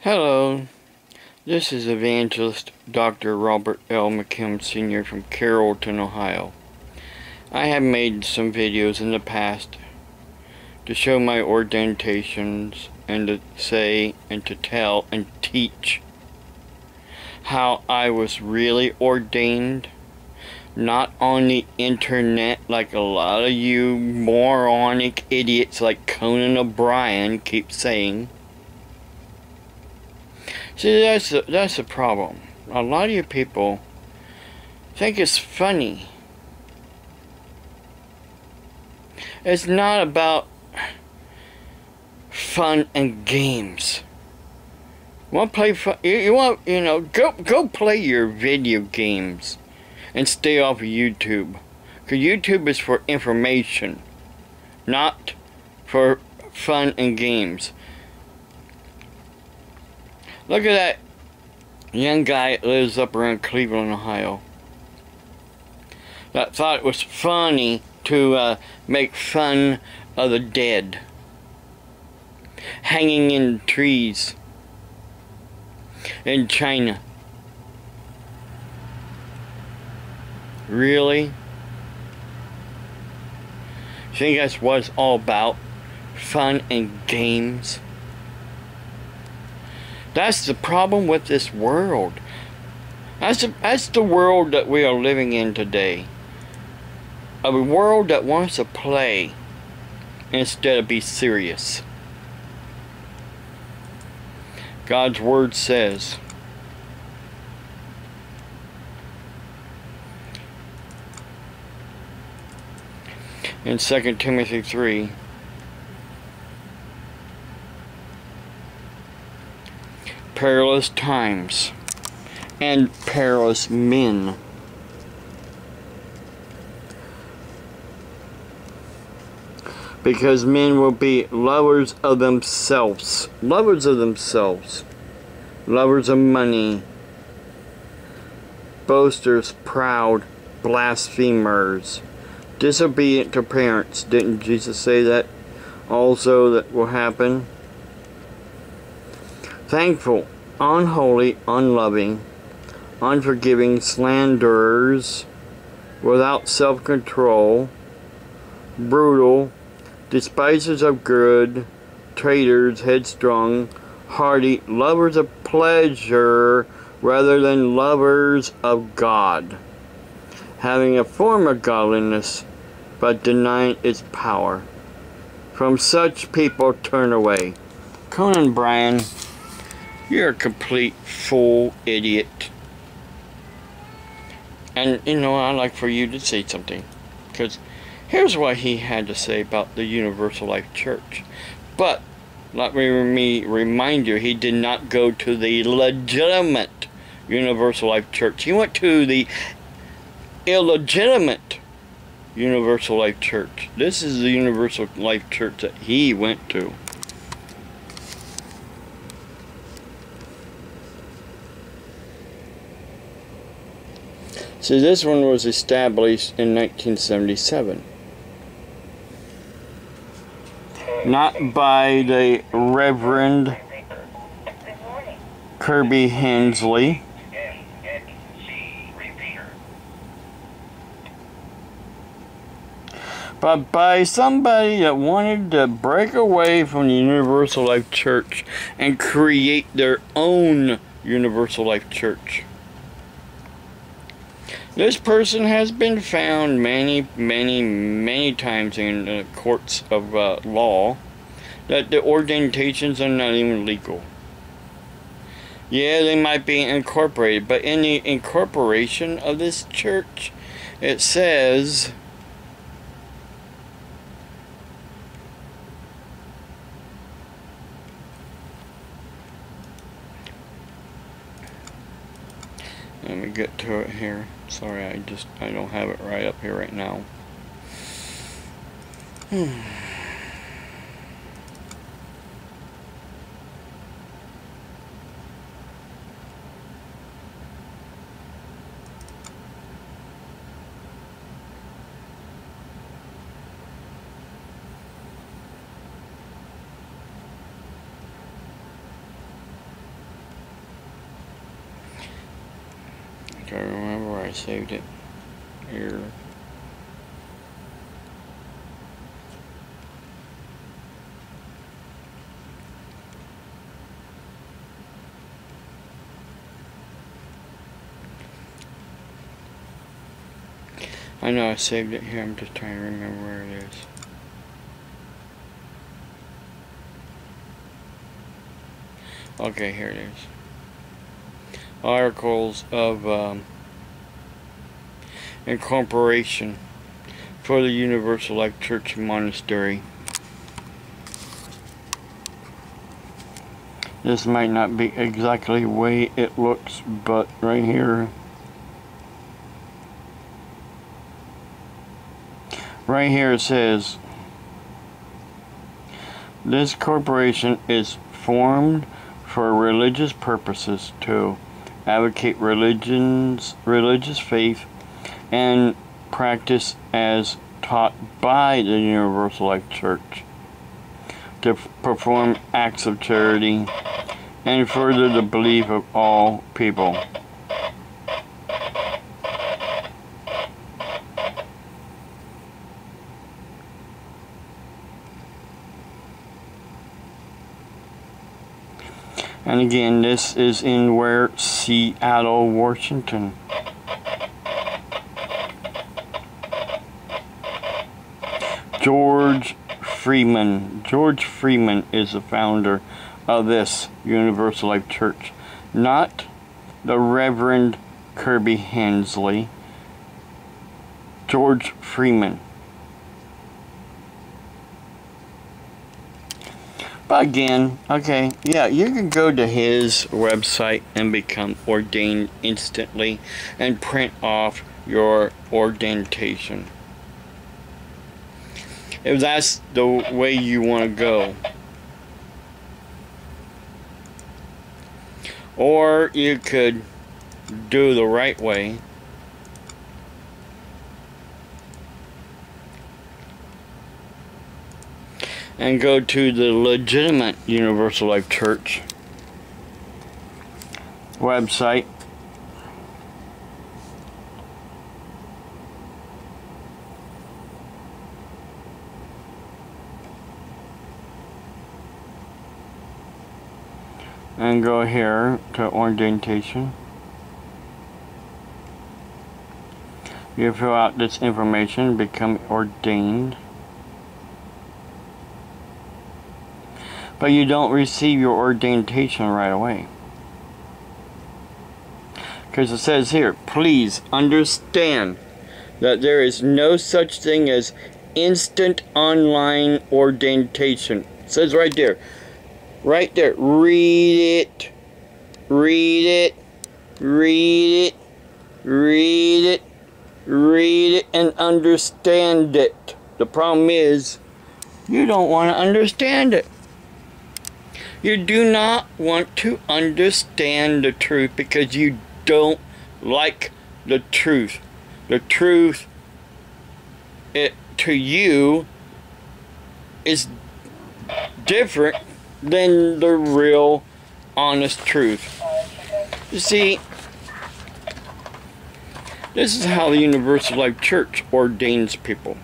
Hello, this is Evangelist Dr. Robert L. McKim Sr. from Carrollton, Ohio. I have made some videos in the past to show my ordinations and to say and to tell and teach how I was really ordained, not on the internet like a lot of you moronic idiots like Conan O'Brien keep saying. See, that's the problem. A lot of you people think it's funny. It's not about fun and games. You want to play fun? Go play your video games and stay off of YouTube. Because YouTube is for information, not for fun and games. Look at that young guy that lives up around Cleveland, Ohio, that thought it was funny to make fun of the dead hanging in trees in China. Really? You think that's what it's all about? Fun and games? That's the problem with this world. That's the world that we are living in today. A world that wants to play instead of be serious. God's word says, in 2 Timothy 3, perilous times and perilous men. Because men will be lovers of themselves, lovers of money, boasters, proud, blasphemers, disobedient to parents. Didn't Jesus say that also that will happen? Thankful, unholy, unloving, unforgiving, slanderers, without self-control, brutal, despisers of good, traitors, headstrong, hardy, lovers of pleasure rather than lovers of God, having a form of godliness but denying its power. From such people turn away. Conan O'Brien, you're a complete fool idiot. And I'd like for you to say something, because here's what he had to say about the Universal Life Church. But let me remind you, he did not go to the legitimate Universal Life Church. He went to the illegitimate Universal Life Church. This is the Universal Life Church that he went to. See, this one was established in 1977. Not by the Reverend Kirby Hensley, but by somebody that wanted to break away from the Universal Life Church and create their own Universal Life Church. This person has been found many times in the courts of law that the ordinations are not even legal. Yeah, they might be incorporated, but in the incorporation of this church, it says let me get to it here. Sorry, I don't have it right up here right now. try to remember where I saved it. Here. I know I saved it here, I'm just trying to remember where it is. Okay, here it is. Articles of incorporation for the Universal Life Church Monastery. This might not be exactly the way it looks, but right here. Right here it says, this corporation is formed for religious purposes to advocate religious faith and practice as taught by the Universal Life Church, to perform acts of charity and further the belief of all people. And again, this is in where? Seattle, Washington. George Freeman. George Freeman is the founder of this Universal Life Church. Not the Reverend Kirby Hensley. George Freeman. But again, okay, yeah, you can go to his website and become ordained instantly and print off your ordination, if that's the way you want to go. Or you could do the right way and go to the legitimate Universal Life Church website. And go here to ordination. You fill out this information, become ordained. But you don't receive your ordination right away. Because it says here, please understand that there is no such thing as instant online ordination. It says right there. Right there. Read it. Read it. Read it. Read it. Read it and understand it. The problem is, you don't want to understand it. You do not want to understand the truth because you don't like the truth. The truth, to you, is different than the real, honest truth. You see, this is how the Universal Life Church ordains people.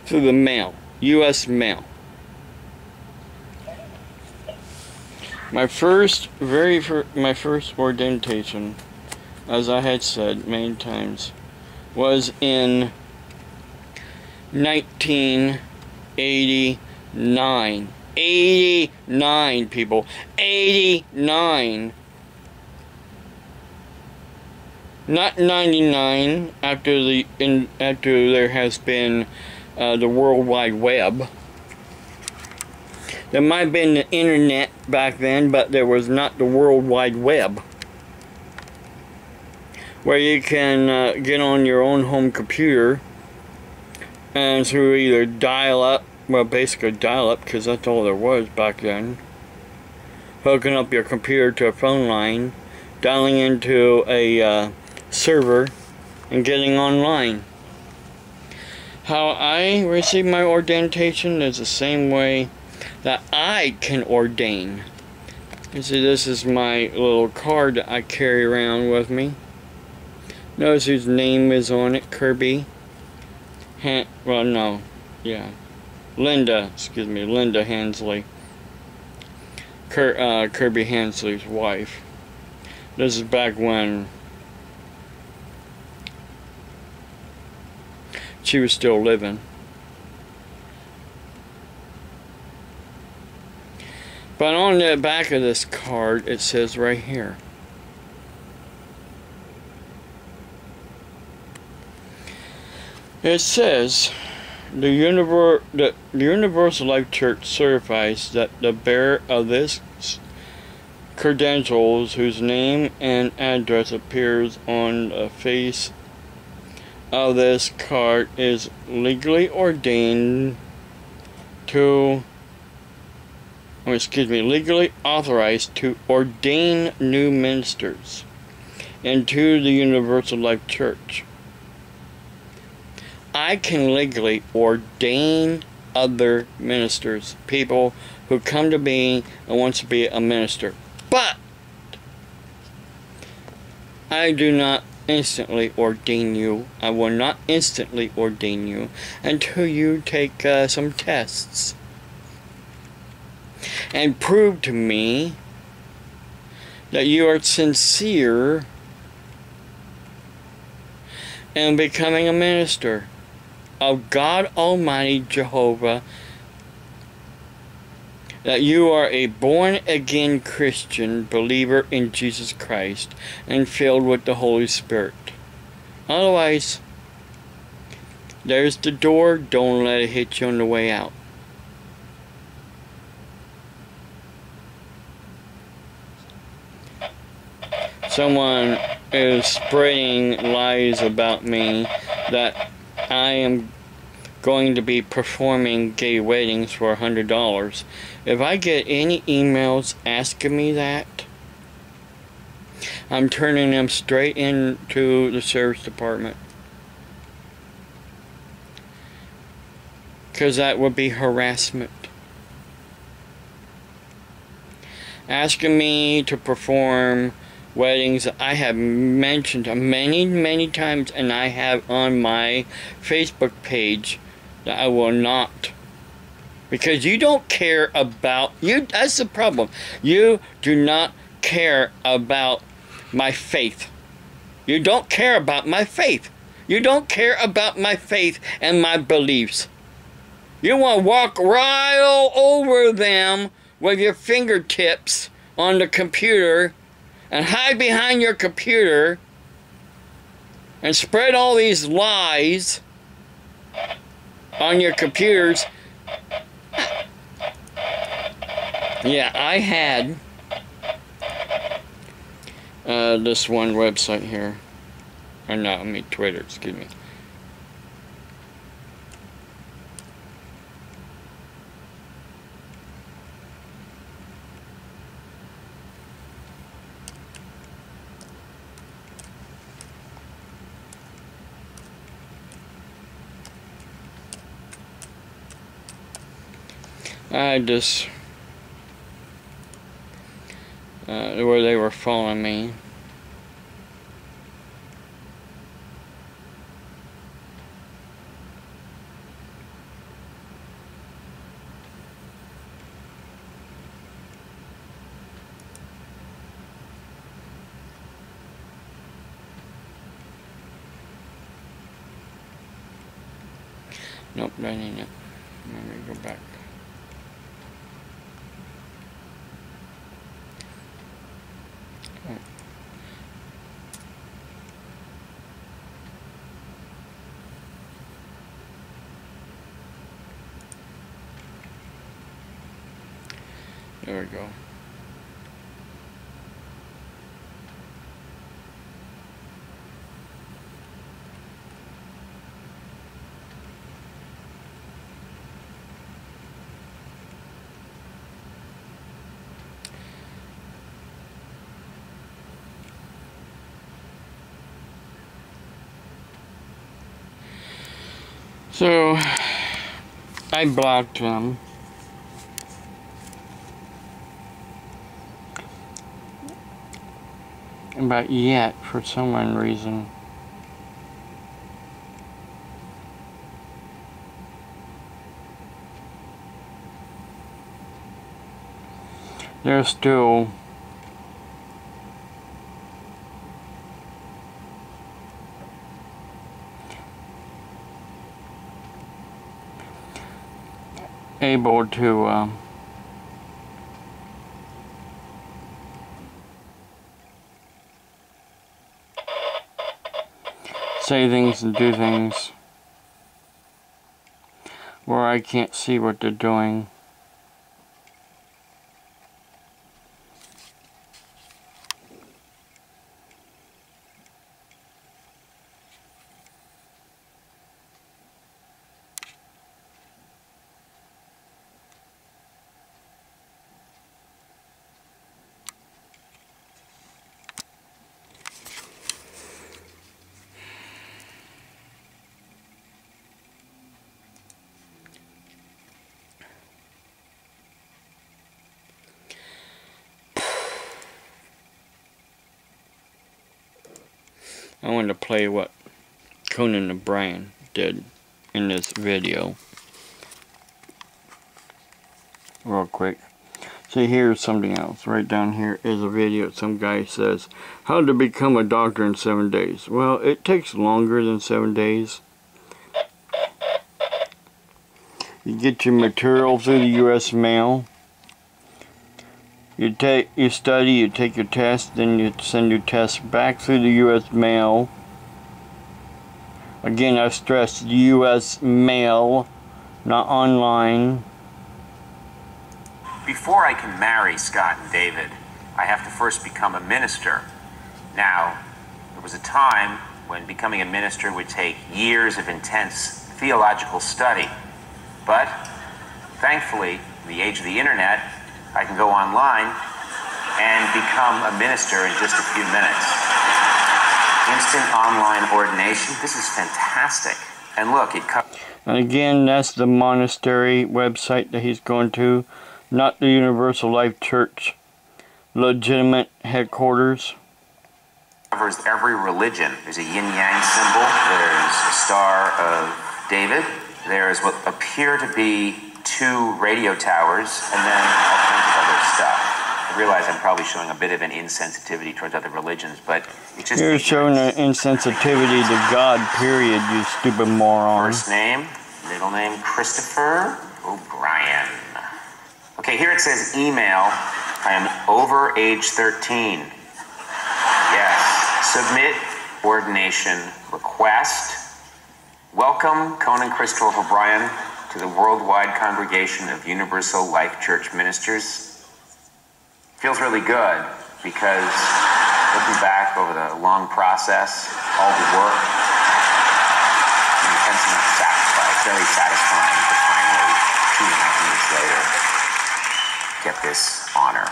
Through the mail, U.S. mail. My first ordination, as I had said many times, was in 1989. 89, people. 89. Not 99, after there has been the World Wide Web. There might have been the internet back then, but there was not the World Wide Web, where you can get on your own home computer and through either dial-up, well, basically dial-up, because that's all there was back then, hooking up your computer to a phone line, dialing into a server, and getting online. How I received my ordination is the same way that I can ordain. You see, this is my little card that I carry around with me. Knows whose name is on it. Kirby. Well, no. Yeah. Linda. Excuse me. Linda Hensley. Kirby Hensley's wife. This is back when she was still living. But on the back of this card, it says right here, it says, the Universal Life Church certifies that the bearer of this credentials, whose name and address appears on the face of this card, is legally ordained to, legally authorized to ordain new ministers into the Universal Life Church. I can legally ordain other ministers, people who come to me and want to be a minister. But I do not instantly ordain you. I will not instantly ordain you until you take some tests and prove to me that you are sincere in becoming a minister of God Almighty Jehovah, that you are a born-again Christian believer in Jesus Christ and filled with the Holy Spirit. Otherwise, there's the door. Don't let it hit you on the way out. Someone is spreading lies about me that I am going to be performing gay weddings for $100. If I get any emails asking me that, I'm turning them straight into the service department. Because that would be harassment. Asking me to perform weddings, I have mentioned many times, and I have on my Facebook page that I will not. Because you don't care about you. That's the problem. You do not care about my faith. You don't care about my faith. You don't care about my faith and my beliefs. You want to walk right all over them with your fingertips on the computer and hide behind your computer and spread all these lies on your computers. Yeah, I had this one website here. Or no, I mean Twitter, excuse me. I just where they were following me. Nope, that ain't it. Let me go back. There we go. So I blocked them. But yet, for some reason, they're still able to say things and do things where I can't see what they're doing. I want to play what Conan O'Brien did in this video real quick. See, here's something else. Right down here is a video. Some guy says, how to become a doctor in 7 days. Well, it takes longer than 7 days. You get your material through the U.S. mail. You study, you take your test, then you send your test back through the U.S. mail. Again, I stress U.S. mail, not online. Before I can marry Scott and David, I have to first become a minister. Now, there was a time when becoming a minister would take years of intense theological study. But, thankfully, in the age of the internet, I can go online and become a minister in just a few minutes. Instant online ordination. This is fantastic. And look, it covers... And again, that's the monastery website that he's going to, not the Universal Life Church legitimate headquarters. Covers every religion. There's a yin-yang symbol. There's a Star of David. There's what appear to be 2 radio towers, and then all kinds of other stuff. I realize I'm probably showing a bit of an insensitivity towards other religions, but it's just... You're showing an insensitivity to God, period, you stupid moron. First name, middle name, Christopher O'Brien. Okay, here it says email. I am over age 13. Yes. Submit ordination request. Welcome, Conan Christopher O'Brien, to the worldwide congregation of Universal Life Church Ministers. Feels really good because looking back over the long process, all the work, the intense amount of sacrifice, very satisfying to finally, 2.5 minutes later, get this honor.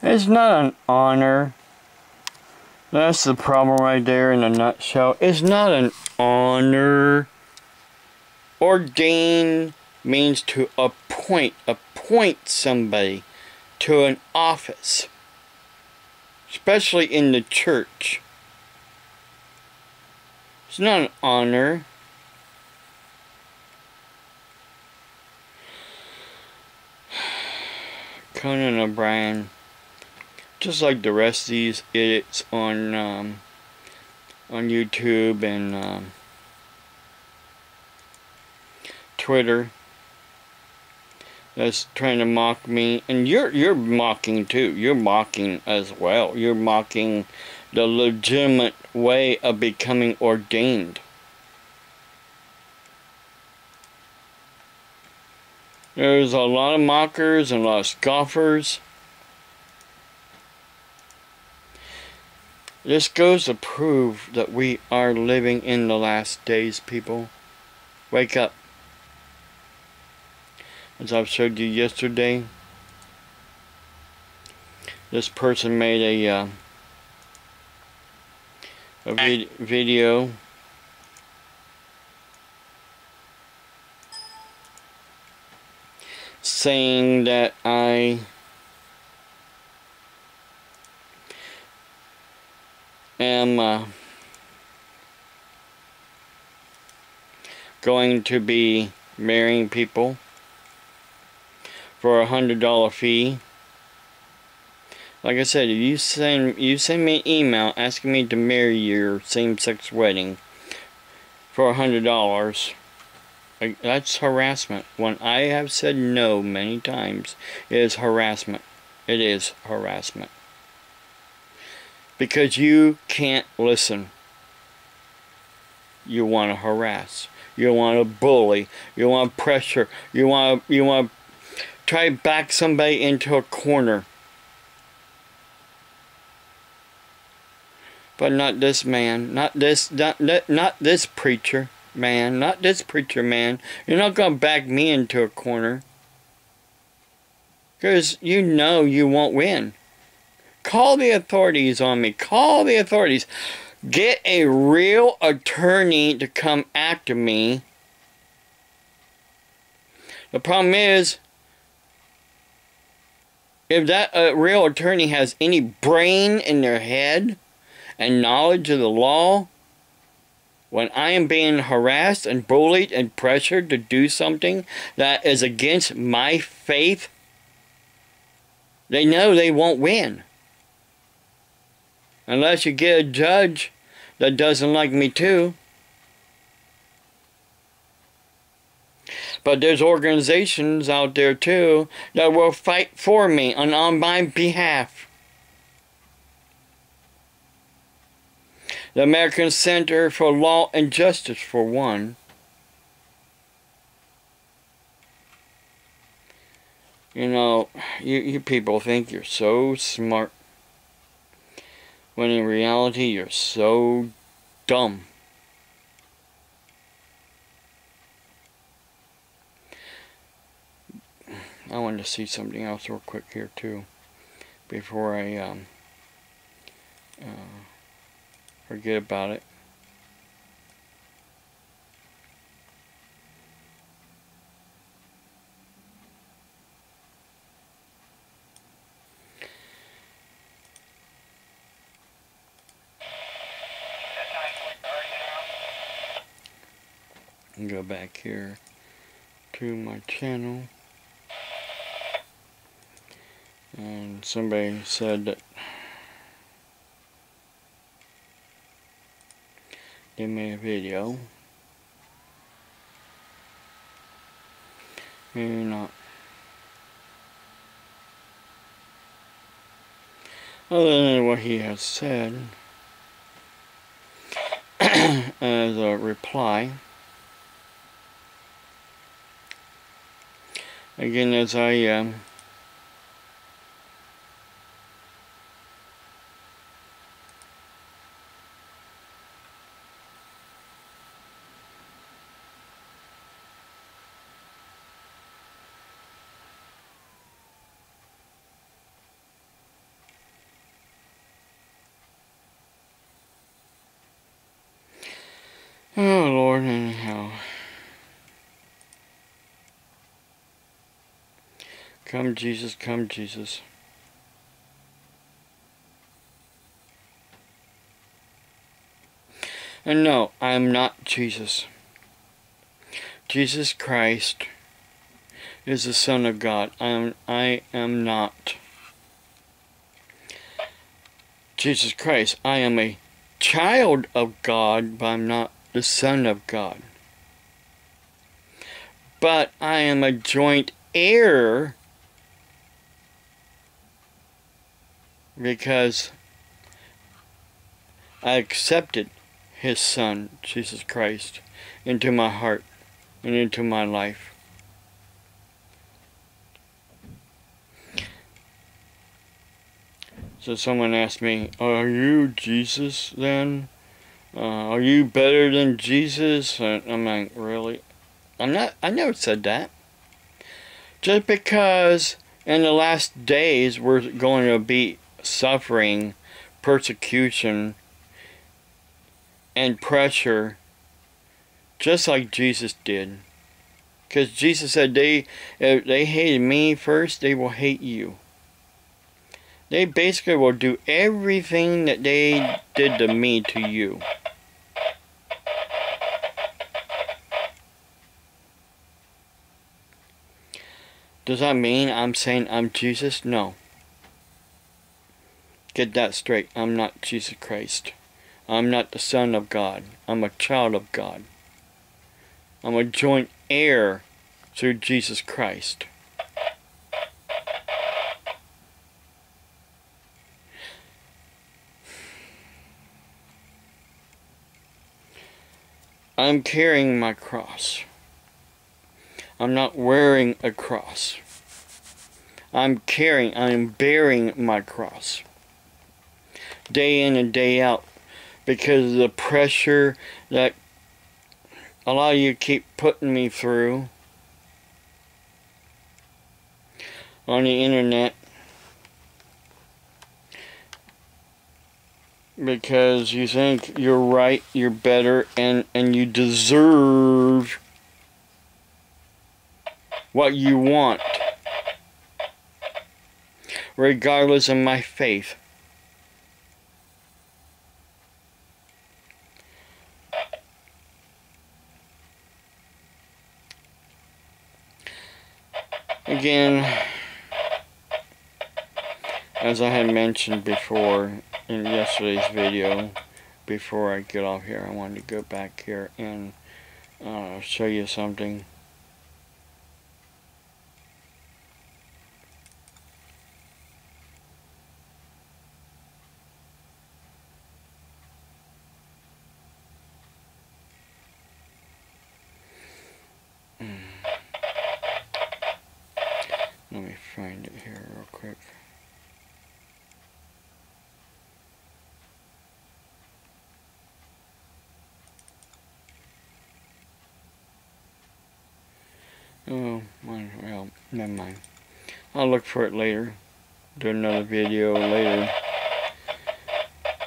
It's not an honor. That's the problem right there in a nutshell. It's not an honor. Ordained means to appoint somebody to an office, especially in the church. It's not an honor. Conan O'Brien, just like the rest of these idiots on YouTube and Twitter, that's trying to mock me, and you're mocking too. You're mocking as well. You're mocking the legitimate way of becoming ordained. There's a lot of mockers and a lot of scoffers. This goes to prove that we are living in the last days, people. Wake up. As I've showed you yesterday, this person made a video saying that I am going to be marrying people for a $100 fee. Like I said, if you send me an email asking me to marry your same-sex wedding for $100, that's harassment. When I have said no many times, it is harassment. It is harassment. Because you can't listen. You want to harass. You want to bully. You want to pressure. You want to try to back somebody into a corner. But not this man. Not this preacher man. Not this preacher man. You're not going to back me into a corner. Because you know you won't win. Call the authorities on me. Call the authorities. Get a real attorney to come after me. The problem is, if that real attorney has any brain in their head and knowledge of the law, when I am being harassed and bullied and pressured to do something that is against my faith, they know they won't win. Unless you get a judge that doesn't like me too. But there's organizations out there too that will fight for me and on my behalf. The American Center for Law and Justice, for one. You know, you people think you're so smart, when in reality you're so dumb. I wanted to see something else real quick here too, before I forget about it. And go back here to my channel, and somebody said that they made a video. Maybe not. Other than what he has said as a reply. Again, as I oh Lord, anyhow. Come Jesus, come Jesus. And no, I am not Jesus. Jesus Christ is the Son of God. I am not Jesus Christ. I am a child of God, but I'm not the Son of God. But I am a joint heir, because I accepted His Son, Jesus Christ, into my heart and into my life. So someone asked me, are you Jesus then? Are you better than Jesus? And I'm like, really? I'm not. I never said that. Just because in the last days we're going to be suffering persecution and pressure just like Jesus did. Because Jesus said, if they hated me first, they will hate you. They basically will do everything that they did to me to you. Does that mean I'm saying I'm Jesus? No. Get that straight. I'm not Jesus Christ. I'm not the Son of God. I'm a child of God. I'm a joint heir through Jesus Christ. I'm carrying my cross. I'm not wearing a cross. I'm bearing my cross. Day in and day out. Because of the pressure that a lot of you keep putting me through on the internet. Because you think you're right, you're better, and you deserve what you want, regardless of my faith. Again, as I had mentioned before in yesterday's video, before I get off here, I wanted to go back here and show you something. Let me find it here real quick. Oh, well, never mind. I'll look for it later. Do another video later.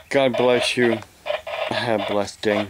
God bless you. Have a blessed day.